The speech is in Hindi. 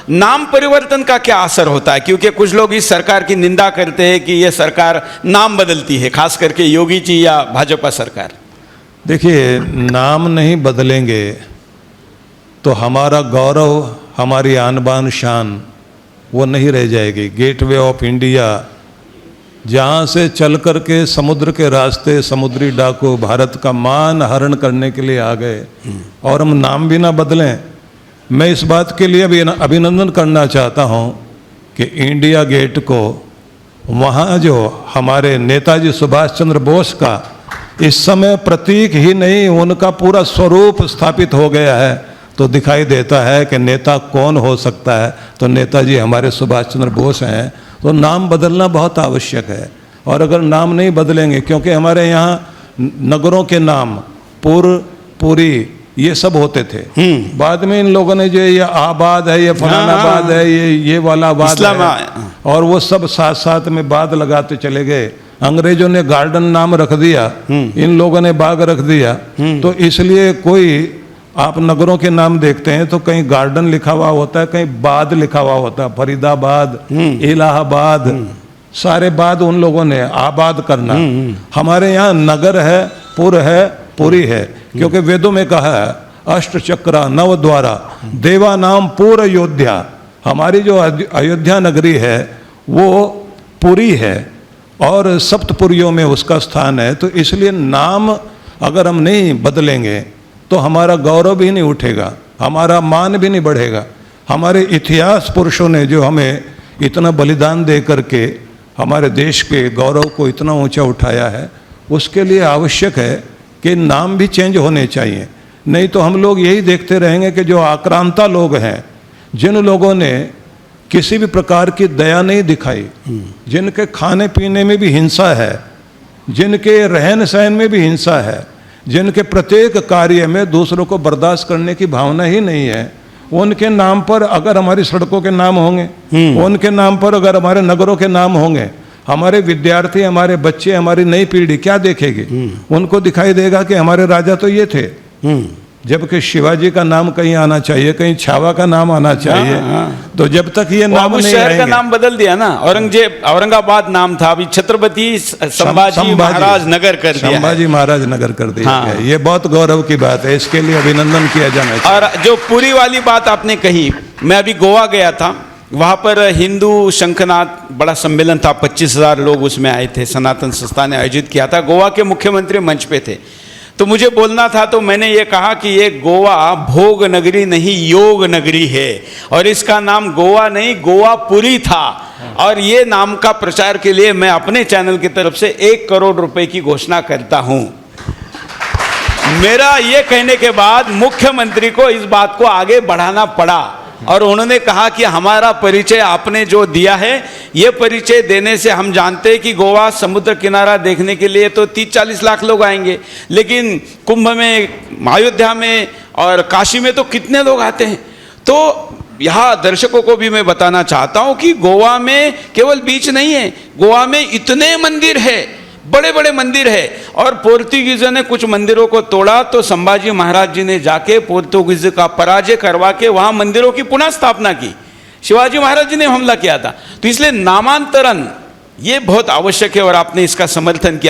नाम परिवर्तन का क्या असर होता है? क्योंकि कुछ लोग इस सरकार की निंदा करते हैं कि ये सरकार नाम बदलती है, खास करके योगी जी या भाजपा सरकार। देखिए, नाम नहीं बदलेंगे तो हमारा गौरव, हमारी आन बान शान वो नहीं रह जाएगी। गेटवे ऑफ इंडिया, जहाँ से चल कर के समुद्र के रास्ते समुद्री डाकू भारत का मान हरण करने के लिए आ गए, और हम नाम भी ना बदलें। मैं इस बात के लिए अभिनंदन करना चाहता हूँ कि इंडिया गेट को वहाँ जो हमारे नेताजी सुभाष चंद्र बोस का इस समय प्रतीक ही नहीं, उनका पूरा स्वरूप स्थापित हो गया है, तो दिखाई देता है कि नेता कौन हो सकता है। तो नेताजी हमारे सुभाष चंद्र बोस हैं। तो नाम बदलना बहुत आवश्यक है। और अगर नाम नहीं बदलेंगे, क्योंकि हमारे यहाँ नगरों के नाम पुर, पुरी ये सब होते थे, बाद में इन लोगों ने जो ये आबाद है, ये फलानाबाद है, ये वाला आबाद है, और वो सब साथ साथ में बाद लगाते चले गए। अंग्रेजों ने गार्डन नाम रख दिया, इन लोगों ने बाग रख दिया। तो इसलिए कोई आप नगरों के नाम देखते हैं तो कहीं गार्डन लिखा हुआ होता है, कहीं बाद लिखा हुआ होता है, फरीदाबाद, इलाहाबाद, सारे बाद उन लोगों ने आबाद करना। हमारे यहाँ नगर है, पुर है, पुरी है, क्योंकि वेदों में कहा है अष्ट चक्रा नव द्वारा देवा नाम पूर अयोध्या। हमारी जो अयोध्या नगरी है वो पुरी है और सप्तपुरियों में उसका स्थान है। तो इसलिए नाम अगर हम नहीं बदलेंगे तो हमारा गौरव भी नहीं उठेगा, हमारा मान भी नहीं बढ़ेगा। हमारे इतिहास पुरुषों ने जो हमें इतना बलिदान दे करके हमारे देश के गौरव को इतना ऊंचा उठाया है, उसके लिए आवश्यक है कि नाम भी चेंज होने चाहिए। नहीं तो हम लोग यही देखते रहेंगे कि जो आक्रांता लोग हैं, जिन लोगों ने किसी भी प्रकार की दया नहीं दिखाई, जिनके खाने पीने में भी हिंसा है, जिनके रहन सहन में भी हिंसा है, जिनके प्रत्येक कार्य में दूसरों को बर्दाश्त करने की भावना ही नहीं है, उनके नाम पर अगर हमारी सड़कों के नाम होंगे, उनके नाम पर अगर हमारे नगरों के नाम होंगे, हमारे विद्यार्थी, हमारे बच्चे, हमारी नई पीढ़ी क्या देखेगी? उनको दिखाई देगा कि हमारे राजा तो ये थे, जबकि शिवाजी का नाम कहीं आना चाहिए, कहीं छावा का नाम आना चाहिए। तो जब तक ये नाम नहीं शहर आएंगे, का नाम बदल दिया ना, औरंगाबाद नाम था, अभी छत्रपति संभाजी महाराज नगर कर दिया, संभाजी महाराज नगर कर दिया है। ये बहुत गौरव की बात है, इसके लिए अभिनंदन किया जाना चाहिए। और जो पूरी वाली बात आपने कही, मैं अभी गोवा गया था, वहाँ पर हिंदू शंखनाद बड़ा सम्मेलन था, 25,000 लोग उसमें आए थे, सनातन संस्था ने आयोजित किया था। गोवा के मुख्यमंत्री मंच पे थे, तो मुझे बोलना था, तो मैंने ये कहा कि ये गोवा भोग नगरी नहीं, योग नगरी है, और इसका नाम गोवा नहीं गोवापुरी था। और ये नाम का प्रचार के लिए मैं अपने चैनल की तरफ से 1 करोड़ रुपए की घोषणा करता हूं। मेरा ये कहने के बाद मुख्यमंत्री को इस बात को आगे बढ़ाना पड़ा, और उन्होंने कहा कि हमारा परिचय आपने जो दिया है, ये परिचय देने से हम जानते हैं कि गोवा समुद्र किनारा देखने के लिए तो 30-40 लाख लोग आएंगे, लेकिन कुंभ में, अयोध्या में और काशी में तो कितने लोग आते हैं। तो यहाँ दर्शकों को भी मैं बताना चाहता हूँ कि गोवा में केवल बीच नहीं है, गोवा में इतने मंदिर है, बड़े बड़े मंदिर है। और पोर्तुगीजों ने कुछ मंदिरों को तोड़ा, तो संभाजी महाराज जी ने जाके पोर्तुगीज का पराजय करवा के वहां मंदिरों की पुनः स्थापना की। शिवाजी महाराज जी ने हमला किया था। तो इसलिए नामांतरण ये बहुत आवश्यक है, और आपने इसका समर्थन किया।